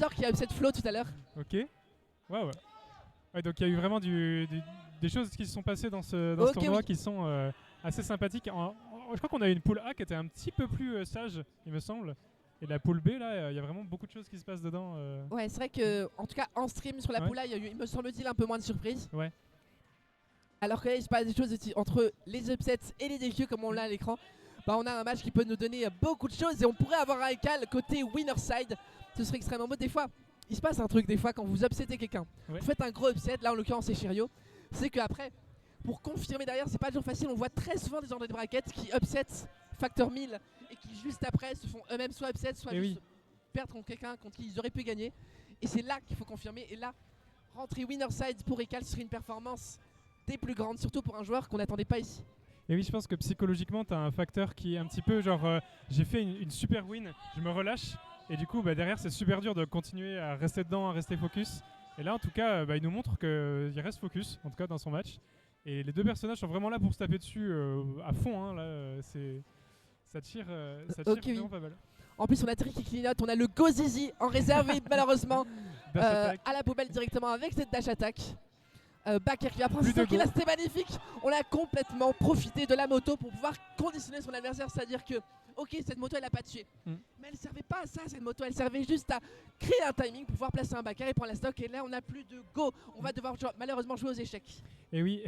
Razor qui a upset Flo tout à l'heure. Ok. Ouais. Ouais, donc il y a eu vraiment des choses qui se sont passées dans ce tournoi qui sont assez sympathiques. Je crois qu'on a eu une poule A qui était un petit peu plus sage, il me semble. Et la poule B, là, il y a vraiment beaucoup de choses qui se passent dedans. Ouais, c'est vrai que, en tout cas, en stream sur la poule A, il y a eu, il me semble-t-il, un peu moins de surprises. Ouais. Alors que là, il se passe des choses entre les upsets et les défis, comme on l'a à l'écran. Bah, on a un match qui peut nous donner beaucoup de choses et on pourrait avoir un Ekal côté winner side. Ce serait extrêmement beau. Des fois, il se passe un truc, des fois, quand vous upsetez quelqu'un. Vous faites un gros upset, là en l'occurrence c'est Shirio. C'est qu'après, pour confirmer derrière, c'est pas toujours facile. On voit très souvent des gens de bracket qui upset Factor 1000 et qui juste après se font eux-mêmes soit upset, soit juste perdre contre quelqu'un contre qui ils auraient pu gagner. Et c'est là qu'il faut confirmer. Et là, rentrer winner side pour Ekal serait une performance des plus grandes, surtout pour un joueur qu'on n'attendait pas ici. Et oui, je pense que psychologiquement, tu as un facteur qui est un petit peu genre j'ai fait une super win, je me relâche. Et du coup, derrière, c'est super dur de continuer à rester dedans, à rester focus. Et là, en tout cas, il nous montre qu'il reste focus, en tout cas dans son match. Et les deux personnages sont vraiment là pour se taper dessus à fond. Hein, là, ça tire vraiment pas mal. En plus, on a Terry qui clignote, on a le Go Zizi en réserve et malheureusement à la poubelle directement avec cette dash attack. Bakker qui va prendre ce stock, là c'était magnifique. On a complètement profité de la moto pour pouvoir conditionner son adversaire, c'est-à-dire que ok, cette moto elle a pas tué, mais elle servait pas à ça, cette moto elle servait juste à créer un timing pour pouvoir placer un Bakker et prendre la stock. Et là on n'a plus de go, on va devoir malheureusement jouer aux échecs. Et oui,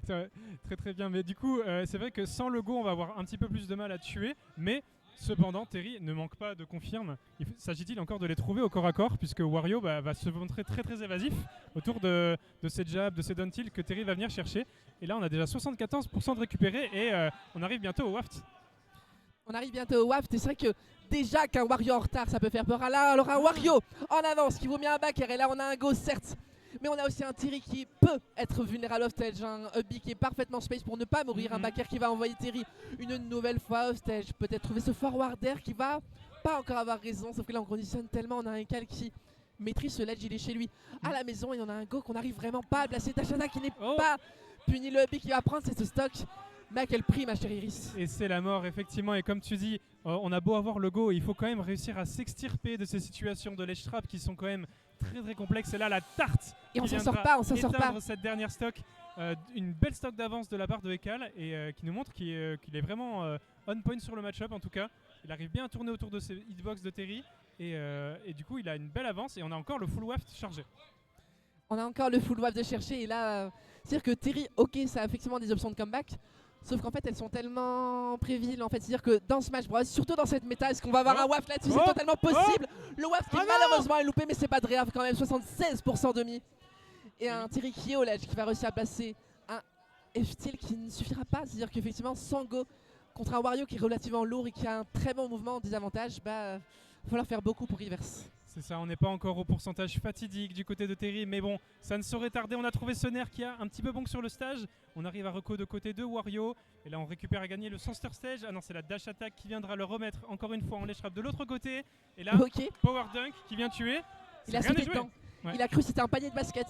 très très bien, mais du coup c'est vrai que sans le go on va avoir un petit peu plus de mal à tuer, mais cependant, Terry ne manque pas de confirme. S'agit-il encore de les trouver au corps à corps, puisque Wario va se montrer très très évasif autour de ces jabs, de ces down tilts que Terry va venir chercher. Et là, on a déjà 74% de récupéré et on arrive bientôt au waft. On arrive bientôt au waft et c'est vrai que déjà qu'un Wario en retard, ça peut faire peur. Alors un Wario en avance qui vaut mieux un Bakker. Et là, on a un go, certes. Mais on a aussi un Terry qui peut être vulnérable off stage, un Ubi qui est parfaitement space pour ne pas mourir, un Bakker qui va envoyer Terry une nouvelle fois off stage, peut-être trouver ce forward air qui va pas encore avoir raison, sauf que là on conditionne tellement, on a un Ekal qui maîtrise ce ledge, il est chez lui à la maison et on a un go qu'on n'arrive vraiment pas à placer, Tashana qui n'est pas puni, le Ubi qui va prendre, c'est ce stock. Mais à quel prix, ma chère Iris? Et c'est la mort, effectivement. Et comme tu dis, on a beau avoir le go, il faut quand même réussir à s'extirper de ces situations de ledge trap qui sont quand même très très complexes. Et là, la tarte et on s'en sort pas, cette dernière stock. Une belle stock d'avance de la part de Ekal et qui nous montre qu'il est vraiment on point sur le match-up en tout cas. Il arrive bien à tourner autour de ses hitbox de Terry et du coup, il a une belle avance et on a encore le full waft chargé. On a encore le full waft de chercher et là, c'est-à-dire que Terry, ok, ça a effectivement des options de comeback. Sauf qu'en fait elles sont tellement prévisibles en fait, c'est-à-dire que dans Smash Bros, surtout dans cette méta, est-ce qu'on va avoir un waft là-dessus? C'est totalement possible. Le waft qui malheureusement est loupé, mais c'est pas de grave quand même, 76% demi. Et un Terry qui est au ledge qui va réussir à placer un F-Tilt qui ne suffira pas, c'est-à-dire qu'effectivement sans go contre un Wario qui est relativement lourd et qui a un très bon mouvement en désavantage, il va falloir faire beaucoup pour reverse. C'est ça, on n'est pas encore au pourcentage fatidique du côté de Terry, mais bon, ça ne saurait tarder. On a trouvé Soner qui a un petit peu bonk sur le stage. On arrive à reco de côté de Wario. Et là, on récupère à gagner le Sunster Stage. Ah non, c'est la dash attack qui viendra le remettre encore une fois en ledge trap de l'autre côté. Et là, Power Dunk qui vient tuer. Il a sauté dedans. Ouais. Il a cru que c'était un panier de basket.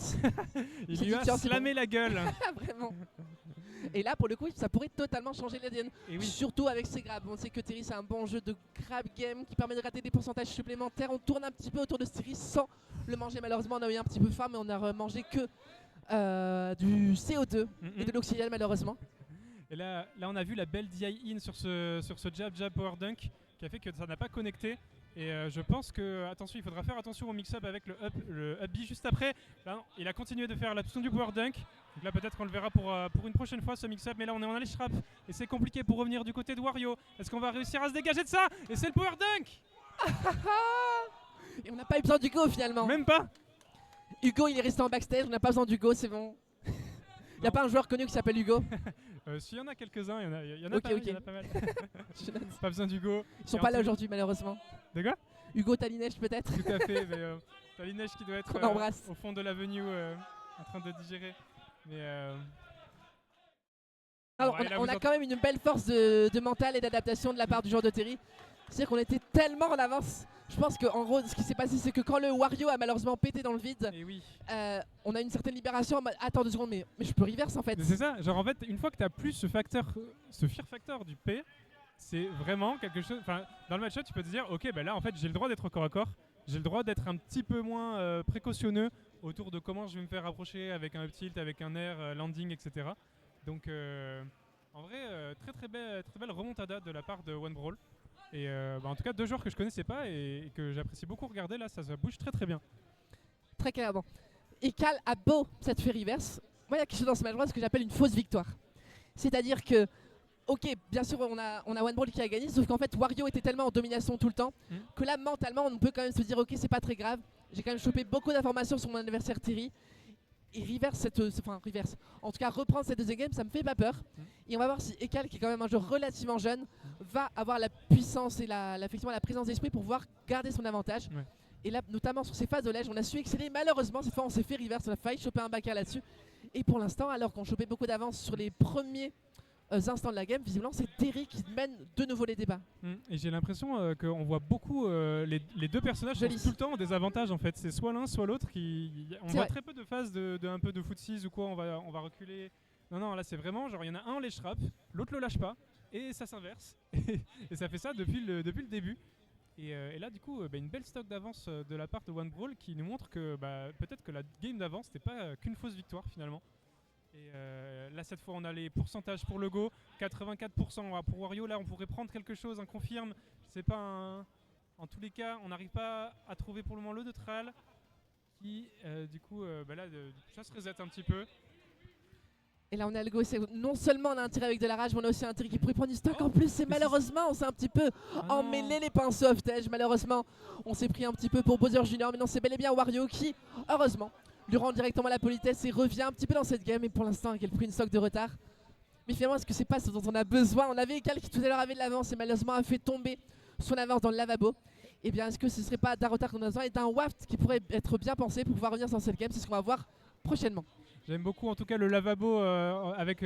Il lui a slamé la gueule. Vraiment. Et là, pour le coup, ça pourrait totalement changer l'ADN. Surtout avec ses grabs. On sait que Terry, c'est un bon jeu de grab game qui permet de rater des pourcentages supplémentaires. On tourne un petit peu autour de Terry sans le manger. Malheureusement, on a eu un petit peu faim, mais on a mangé que du CO2 et de l'oxygène, malheureusement. Et là, on a vu la belle DI in sur ce jab Power Dunk qui a fait que ça n'a pas connecté. Et je pense que, attention, il faudra faire attention au mix-up avec le up B juste après. Là, il a continué de faire la position du Power Dunk. Donc là, peut-être qu'on le verra pour une prochaine fois ce mix-up. Mais là, on est en alley trap et c'est compliqué pour revenir du côté de Wario. Est-ce qu'on va réussir à se dégager de ça? Et c'est le Power Dunk. Et on n'a pas eu besoin d'Hugo finalement. Même pas. Hugo, il est resté en backstage. On n'a pas besoin d'Hugo, c'est bon. Il n'y a pas un joueur connu qui s'appelle Hugo? S'il y en a quelques-uns, il y en a pas mal. Pas besoin d'Hugo. Ils sont pas là aujourd'hui, malheureusement. De quoi? Hugo Talinèche, peut-être? Tout à fait, mais Talinèche qui doit être au fond de l'avenue en train de digérer. Mais alors, on a quand même une belle force de mental et d'adaptation de la part du joueur de Terry. C'est-à-dire qu'on était tellement en avance. Je pense qu'en gros, ce qui s'est passé, c'est que quand le Wario a malheureusement pété dans le vide, on a une certaine libération en mode attends 2 secondes, mais je peux reverse en fait. C'est ça, genre en fait, une fois que tu as plus ce fear factor du P, c'est vraiment quelque chose. Enfin, dans le match-up, tu peux te dire ok, bah là en fait, j'ai le droit d'être au corps à corps, j'ai le droit d'être un petit peu moins précautionneux autour de comment je vais me faire approcher avec un up tilt, avec un air, landing, etc. Donc en vrai, très belle remontada de la part de One Brawl. Et en tout cas, 2 joueurs que je connaissais pas et que j'apprécie beaucoup regarder, là ça bouge très bien. Très clairement. Ekal a beau cette fait reverse. Moi, il y a quelque chose dans ce match ce que j'appelle une fausse victoire. C'est-à-dire que, ok, bien sûr, on a One Brawl qui a gagné, sauf qu'en fait, Wario était tellement en domination tout le temps que là, mentalement, on peut quand même se dire, ok, c'est pas très grave. J'ai quand même chopé beaucoup d'informations sur mon adversaire Terry. Et reverse en tout cas reprendre cette deuxième game, ça me fait pas peur. Et on va voir si Ekal, qui est quand même un joueur relativement jeune, va avoir la puissance et effectivement la présence d'esprit pour pouvoir garder son avantage. Ouais. Et là, notamment sur ces phases de ledge, on a su exceller. Malheureusement, cette fois, on s'est fait reverse, on a failli choper un back air là-dessus. Et pour l'instant, alors qu'on chopait beaucoup d'avance sur les premiers instants de la game, visiblement, c'est Terry qui mène de nouveau les débats. Et j'ai l'impression qu'on voit beaucoup les 2 personnages qui tout le temps ont des avantages en fait. C'est soit l'un, soit l'autre. On voit très peu de phases de un peu de footsies ou quoi. On va reculer. Non, là c'est vraiment genre il y en a un, on les schrappe, l'autre le lâche pas, et ça s'inverse. Et ça fait ça depuis le début. Et là, du coup, une belle stock d'avance de la part de One Brawl qui nous montre que peut-être que la game d'avance n'était pas qu'une fausse victoire finalement. Et là, cette fois, on a les pourcentages pour le go, 84% pour Wario. Là, on pourrait prendre quelque chose, un confirme. C'est pas en tous les cas, on n'arrive pas à trouver pour le moment le neutral qui, du coup, ça se reset un petit peu. Et là on a le go, non seulement on a un tir avec de la rage, mais on a aussi un tir qui pourrait prendre du stock en plus. Et malheureusement on s'est un petit peu emmêlé les pinceaux off stage. Malheureusement on s'est pris un petit peu pour Bowser Junior. Mais non, c'est bel et bien Wario qui, heureusement, lui rend directement la politesse et revient un petit peu dans cette game. Et pour l'instant il a pris une stock de retard. Mais finalement est-ce que c'est pas ce dont on a besoin? On avait Ekal qui tout à l'heure avait de l'avance et malheureusement a fait tomber son avance dans le lavabo. Et bien est-ce que ce serait pas d'un retard qu'on a besoin et d'un waft qui pourrait être bien pensé pour pouvoir revenir dans cette game? C'est ce qu'on va voir prochainement. J'aime beaucoup en tout cas le lavabo avec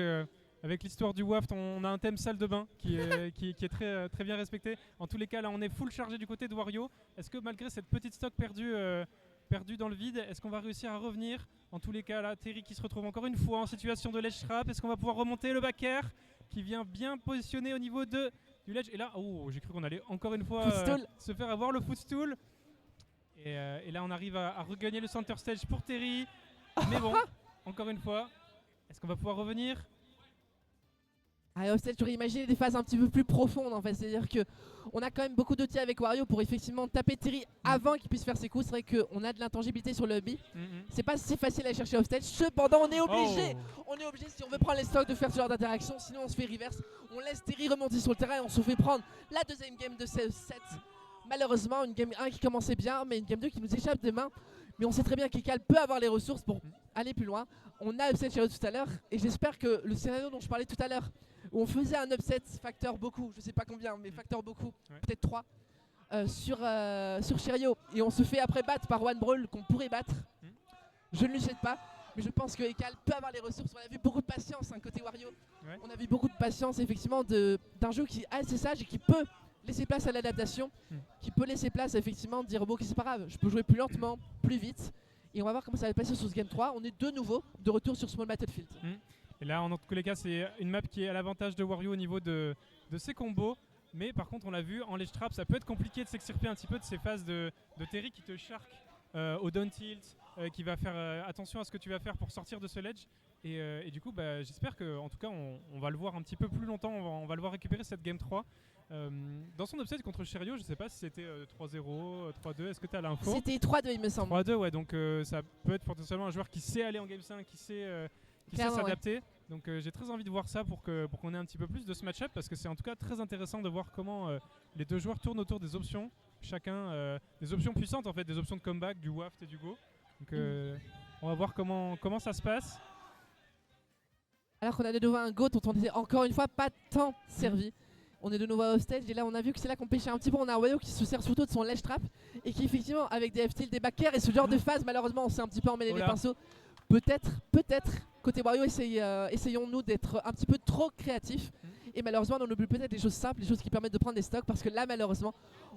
l'histoire du waft. On a un thème salle de bain qui est très bien respecté. En tous les cas, là on est full chargé du côté de Wario. Est-ce que malgré cette petite stock perdue dans le vide, est-ce qu'on va réussir à revenir? En tous les cas, là Terry qui se retrouve encore une fois en situation de ledge trap. Est-ce qu'on va pouvoir remonter le back air qui vient bien positionner au niveau du ledge? Et là, j'ai cru qu'on allait encore une fois se faire avoir le footstool. Et là on arrive à regagner le center stage pour Terry. Mais bon, encore une fois, est-ce qu'on va pouvoir revenir? Offstage, j'aurais imaginé des phases un petit peu plus profondes en fait. C'est-à-dire qu'on a quand même beaucoup d'outils avec Wario pour effectivement taper Terry avant qu'il puisse faire ses coups. C'est vrai qu'on a de l'intangibilité sur le hobby. C'est pas si facile à chercher offstage. Cependant, on est obligé. On est obligé si on veut prendre les stocks de faire ce genre d'interaction. Sinon, on se fait reverse. On laisse Terry remonter sur le terrain et on se fait prendre la deuxième game de ce set. Malheureusement, une game 1 qui commençait bien, mais une game 2 qui nous échappe des mains. Mais on sait très bien qu'Ekal peut avoir les ressources pour aller plus loin. On a upset Chariot tout à l'heure et j'espère que le scénario dont je parlais tout à l'heure, où on faisait un upset facteur beaucoup, je sais pas combien, mais facteur beaucoup, peut-être 3, sur Chariot, et on se fait après battre par One Brawl qu'on pourrait battre. Je ne lui souhaite pas, mais je pense que Ekal peut avoir les ressources. On a vu beaucoup de patience côté Wario. On a vu beaucoup de patience effectivement d'un jeu qui est assez sage et qui peut laisser place à l'adaptation, qui peut laisser place à effectivement dire bon, ok, c'est pas grave, je peux jouer plus lentement, plus vite. Et on va voir comment ça va passer sur ce game 3. On est de nouveau de retour sur Small Battlefield. Et là, en tous les cas, c'est une map qui est à l'avantage de Wario au niveau de ses combos. Mais par contre, on l'a vu, en ledge trap, ça peut être compliqué de s'extirper un petit peu de ces phases de Terry qui te shark au down tilt, qui va faire attention à ce que tu vas faire pour sortir de ce ledge. Et du coup, j'espère qu'en tout cas, on va le voir un petit peu plus longtemps. On va le voir récupérer cette game 3. Dans son upset contre Chariot, je sais pas si c'était 3-0, 3-2, est-ce que tu as l'info? C'était 3-2 il me semble. 3-2, ouais, donc ça peut être potentiellement un joueur qui sait aller en game 5, qui sait s'adapter. Ouais. Donc j'ai très envie de voir ça pour qu'on ait un petit peu plus de ce match-up, parce que c'est en tout cas très intéressant de voir comment les deux joueurs tournent autour des options, chacun des options puissantes en fait, des options de comeback, du waft et du go. Donc on va voir comment ça se passe. Alors qu'on a de nouveau un go dont on n'était encore une fois pas tant servi. On est de nouveau au stage et là on a vu que c'est là qu'on pêchait un petit peu. On a un Wario qui se sert surtout de son ledge trap et qui effectivement avec des F-tilt, des back air et ce genre de phase, malheureusement on s'est un petit peu emmêlé les pinceaux. Peut-être, côté Wario, essayons-nous d'être un petit peu trop créatifs. Et malheureusement on oublie peut-être les choses simples, les choses qui permettent de prendre des stocks, parce que là malheureusement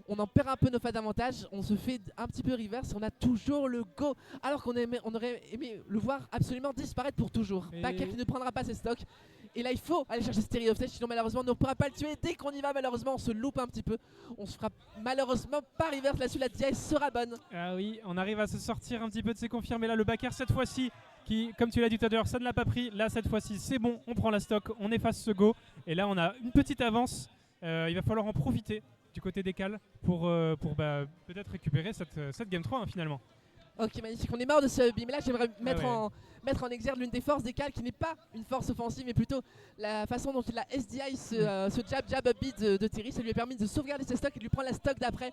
on en perd un peu nos phases d'avantage. On se fait un petit peu reverse, on a toujours le go, alors qu'on aurait aimé le voir absolument disparaître pour toujours. Back air qui ne prendra pas ses stocks. Et là il faut aller chercher ce Terry offstage, sinon malheureusement on ne pourra pas le tuer. Dès qu'on y va malheureusement on se loupe un petit peu. On se fera malheureusement pas reverse là-dessus, la DI sera bonne. Ah oui, on arrive à se sortir un petit peu de ces confirmes. Et là le backer cette fois-ci, qui comme tu l'as dit tout à l'heure, ça ne l'a pas pris. Là cette fois-ci c'est bon, on prend la stock, on efface ce go. Et là on a une petite avance, il va falloir en profiter du côté des Cal pour peut-être récupérer cette Game 3 finalement. Ok, magnifique, on est mort de ce beam. Là j'aimerais mettre en exergue l'une des forces des Cal qui n'est pas une force offensive mais plutôt la façon dont il a SDI ce jab up beat de Terry. Ça lui a permis de sauvegarder ses stocks et de lui prendre la stock d'après.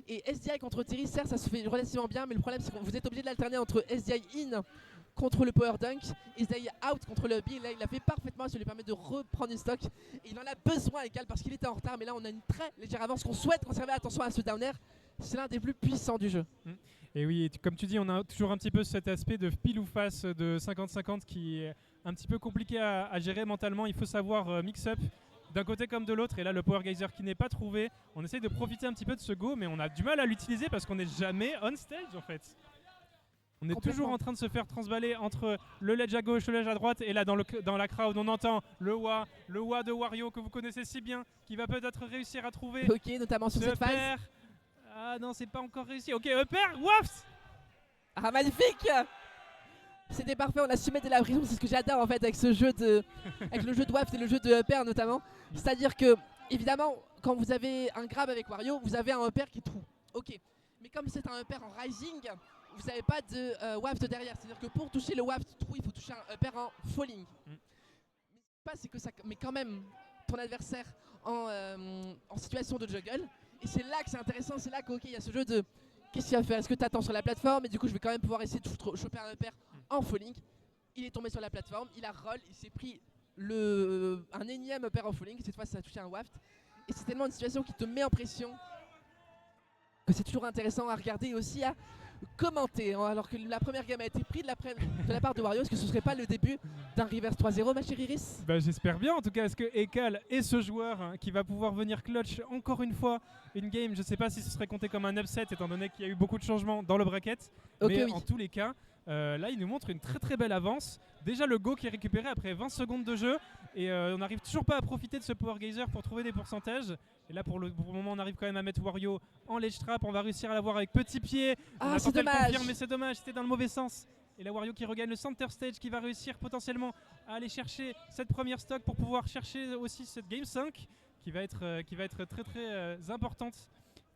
Et SDI contre Terry, certes ça se fait relativement bien, mais le problème c'est que vous êtes obligé de l'alterner entre SDI in contre le power dunk, SDI out contre le B. Là il a fait parfaitement, ça lui permet de reprendre une stock. Et il en a besoin Ekal parce qu'il était en retard, mais là on a une très légère avance qu'on souhaite conserver. Attention à ce down air, c'est l'un des plus puissants du jeu. Et oui, comme tu dis, on a toujours un petit peu cet aspect de pile ou face de 50-50 qui est un petit peu compliqué à gérer mentalement. Il faut savoir mix-up d'un côté comme de l'autre. Et là, le Power Geyser qui n'est pas trouvé, on essaye de profiter un petit peu de ce go, mais on a du mal à l'utiliser parce qu'on n'est jamais on stage en fait. On est toujours en train de se faire transballer entre le ledge à gauche, le ledge à droite. Et là, dans la crowd, on entend le wa de Wario que vous connaissez si bien, qui va peut-être réussir à trouver. Ok, notamment sur cette phase. Ah non, c'est pas encore réussi. Ok, upper, wafts. Ah magnifique. C'était parfait, on a su mettre de la pression, c'est ce que j'adore en fait avec ce jeu de avec le jeu de waft et le jeu de upper notamment. C'est-à-dire que évidemment quand vous avez un grab avec Wario, vous avez un upper qui est true. Ok. Mais comme c'est un upper en rising, vous n'avez pas de waft derrière. C'est-à-dire que pour toucher le waft true, il faut toucher un upper en falling. Mais c'est que ça met quand même ton adversaire en situation de juggle. Et c'est là que c'est intéressant, c'est là qu'il y a ce jeu de qu'est-ce qu'il va faire. Est-ce que tu attends sur la plateforme et du coup je vais quand même pouvoir essayer de choper un upper en falling. Il est tombé sur la plateforme, il a roll, il s'est pris un énième upper en falling. Cette fois ça a touché un waft. Et c'est tellement une situation qui te met en pression que c'est toujours intéressant à regarder et aussi à commenter. Alors que la première game a été prise de la part de Wario, est-ce que ce serait pas le début d'un reverse 3-0 ma chère Iris? J'espère bien en tout cas. Est-ce que Ekal est ce joueur qui va pouvoir venir clutch encore une fois une game? Je sais pas si ce serait compté comme un upset étant donné qu'il y a eu beaucoup de changements dans le bracket. Mais oui. En tous les cas, là il nous montre une très très belle avance. Déjà le go qui est récupéré après 20 secondes de jeu. Et on n'arrive toujours pas à profiter de ce Power Geyser pour trouver des pourcentages. Et là pour le moment on arrive quand même à mettre Wario en ledge trap. On va réussir à l'avoir avec petit pied. Ah c'est dommage. Mais c'est dommage, c'était dans le mauvais sens. Et là Wario qui regagne le center stage, qui va réussir potentiellement à aller chercher cette première stock pour pouvoir chercher aussi cette game 5 qui va être très très importante.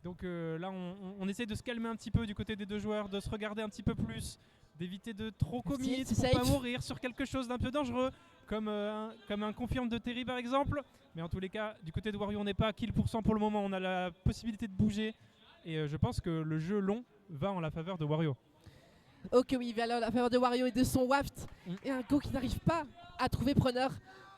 Donc là on essaie de se calmer un petit peu du côté des deux joueurs, de se regarder un petit peu plus, d'éviter de trop commit pour pas mourir sur quelque chose d'un peu dangereux comme un confirm de Terry par exemple. Mais en tous les cas, du côté de Wario on n'est pas à kill % pour le moment, on a la possibilité de bouger et je pense que le jeu long va en la faveur de Wario. Ok oui, il va en la faveur de Wario et de son waft et un go qui n'arrive pas à trouver preneur.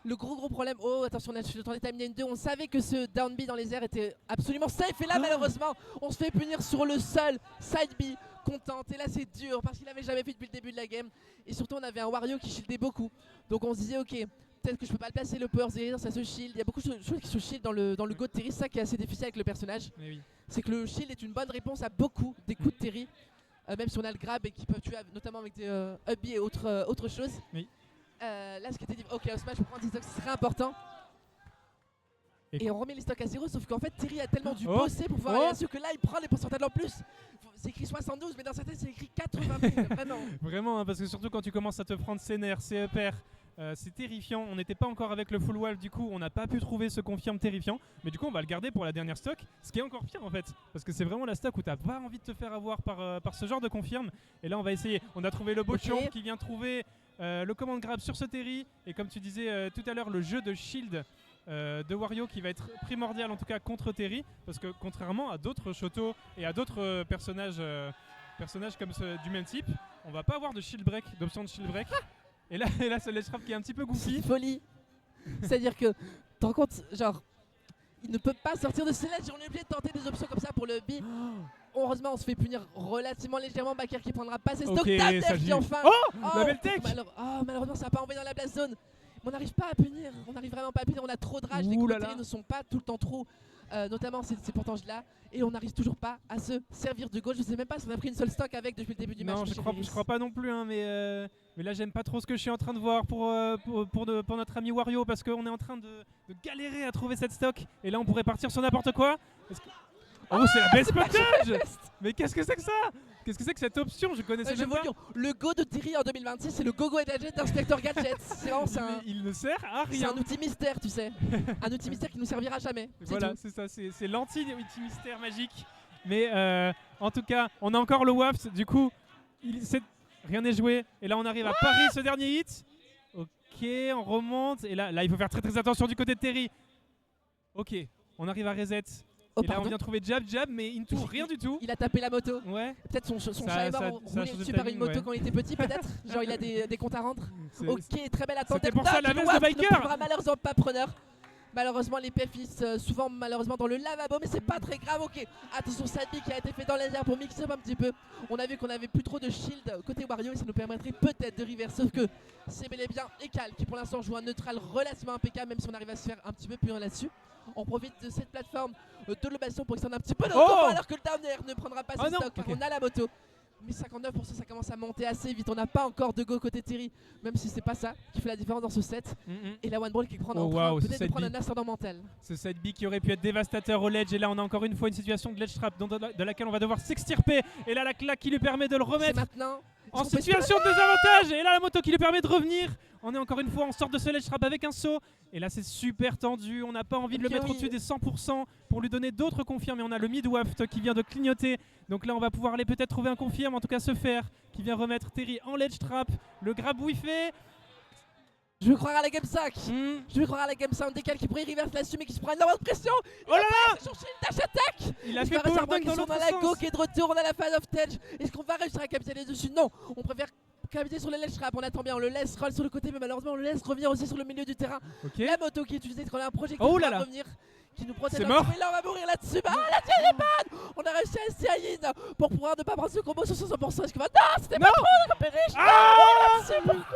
Le gros problème, oh attention on a le temps des timeline 2, on savait que ce down B dans les airs était absolument safe et là malheureusement on se fait punir sur le seul side B contente et là c'est dur parce qu'il avait jamais fait depuis le début de la game et surtout on avait un Wario qui shieldait beaucoup donc on se disait ok peut-être que je peux pas le placer le power zero, ça se shield, il y a beaucoup de choses qui se shield dans le go de Terry, c'est ça qui est assez difficile avec le personnage. Oui. C'est que le shield est une bonne réponse à beaucoup des coups de Terry, même si on a le grab et qui peuvent tuer notamment avec des up B et autre chose. Oui. Là ce qui était dit, ok au smash pour prendre des stocks ce serait important. Et on remet les stocks à 0 sauf qu'en fait Terry a tellement dû bosser pour pouvoir aller sûr que là il prend les pourcentages en plus. C'est écrit 72 mais dans sa tête c'est écrit 80 000 vraiment. Vraiment hein, parce que surtout quand tu commences à te prendre ses nerfs, ses upper, c'est terrifiant. On n'était pas encore avec le full wall, du coup on n'a pas pu trouver ce confirme terrifiant. Mais du coup on va le garder pour la dernière stock, ce qui est encore pire en fait. Parce que c'est vraiment la stock où t'as pas envie de te faire avoir par ce genre de confirme. Et là on va essayer, on a trouvé le Bochon qui vient trouver le command grab sur ce Terry. Et comme tu disais tout à l'heure, le jeu de shield de Wario qui va être primordial en tout cas contre Terry. Parce que contrairement à d'autres Shoto et à d'autres personnages comme du même type, on va pas avoir de shield break, d'option de shield break. Et là c'est le ledge trap qui est un petit peu goofy. C'est folie. C'est-à-dire que, tu te rends compte, genre, il ne peut pas sortir de ce ledge, on est obligé de tenter des options comme ça pour le B. Heureusement, on se fait punir relativement légèrement. Backer qui prendra pas ses stocks. Dater qui enfin. La belle tech. Malheureusement, ça n'a pas envoyé dans la blast zone. Mais on n'arrive pas à punir, on n'arrive vraiment pas à punir, on a trop de rage. Les coups de Terry ne sont pas tout le temps trop notamment ces portages là, et on n'arrive toujours pas à se servir de Go. Je sais même pas si on a pris une seule stock avec depuis le début du match. Non, je crois pas non plus, hein, mais là j'aime pas trop ce que je suis en train de voir pour notre ami Wario, parce qu'on est en train de galérer à trouver cette stock, et là on pourrait partir sur n'importe quoi. Oh, c'est la best potage. Mais qu'est-ce que c'est que ça? Qu'est-ce que c'est que cette option? Je connaissais même pas. Le Go de Terry en 2026, c'est le Go-Go et Gadget d'Inspector Gadget. Il ne sert à C'est rien. un outil mystère, tu sais. Un outil mystère qui nous servira jamais. Voilà, c'est ça, c'est l'anti-outil mystère magique. Mais en tout cas, on a encore le Waft, du coup, rien n'est joué. Et là, on arrive à Paris, ce dernier hit. Ok, on remonte. Et là, il faut faire très très attention du côté de Terry. Ok, on arrive à reset. Et là on vient trouver jab, mais Into rien du tout. Il a tapé la moto. Ouais. Peut-être son chat est mort roulé dessus par une moto quand il était petit, peut-être. Genre il a des comptes à rendre. Ok, très belle attente. C'était pour ça la veste de biker. Ne trouvera malheureusement pas preneur. Malheureusement les PF finissent souvent malheureusement dans le lavabo, mais c'est pas très grave. Ok, attention, Sadby qui a été fait dans les airs pour mixer up un petit peu. On a vu qu'on avait plus trop de shield côté Wario et ça nous permettrait peut-être de reverse, sauf que c'est bel et bien Ekal qui pour l'instant joue un neutral relativement impeccable, même si on arrive à se faire un petit peu plus loin là-dessus. On profite de cette plateforme de l'obation pour extendre un petit peu le temps, alors que le down air ne prendra pas ses stocks, car on a la moto. Mais 59%, ça commence à monter assez vite. On n'a pas encore de go côté Terry, même si c'est pas ça qui fait la différence dans ce set. Et la One Ball qui prend peut-être de prendre un ascendant mental. Ce side B qui aurait pu être dévastateur au ledge. Et là, on a encore une fois une situation de ledge trap de laquelle on va devoir s'extirper. Et là, la claque qui lui permet de le remettre maintenant en situation de désavantage. Et là, la moto qui lui permet de revenir. On est encore une fois en sorte de ce ledge trap avec un saut. Et là, c'est super tendu. On n'a pas envie de le mettre au-dessus des 100% pour lui donner d'autres confirmes. Et on a le mid-waft qui vient de clignoter. Donc là, on va pouvoir aller peut-être trouver un confirme, en tout cas se faire, qui vient remettre Terry en ledge trap. Le grab whiffé. Je veux croire à la Game 5. Je veux croire à la Game 5. Décale qui pourrait reverse là-dessus, mais qui se prend énormément de pression. Oh là là, sur une dash attack. Il a fait power dunk dans l'autre sens. On a la Go sens. qui est de retour, on a la phase of Tedge. Est-ce qu'on va réussir à capitaliser dessus? Non, on préfère capitaliser sur le ledge trap. On attend bien, on le laisse roll sur le côté, mais malheureusement on le laisse revenir aussi sur le milieu du terrain. La moto qui est utilisée quand on a un projectile qui va revenir, qui nous protège. C'est mort. Et là on va mourir là-dessus. Ah, la tienne est bonne. On a réussi à essayer pour pouvoir ne pas prendre ce combo sur 100%. Est-ce qu'on va... Non, c'était pas trop le périche. Pourquoi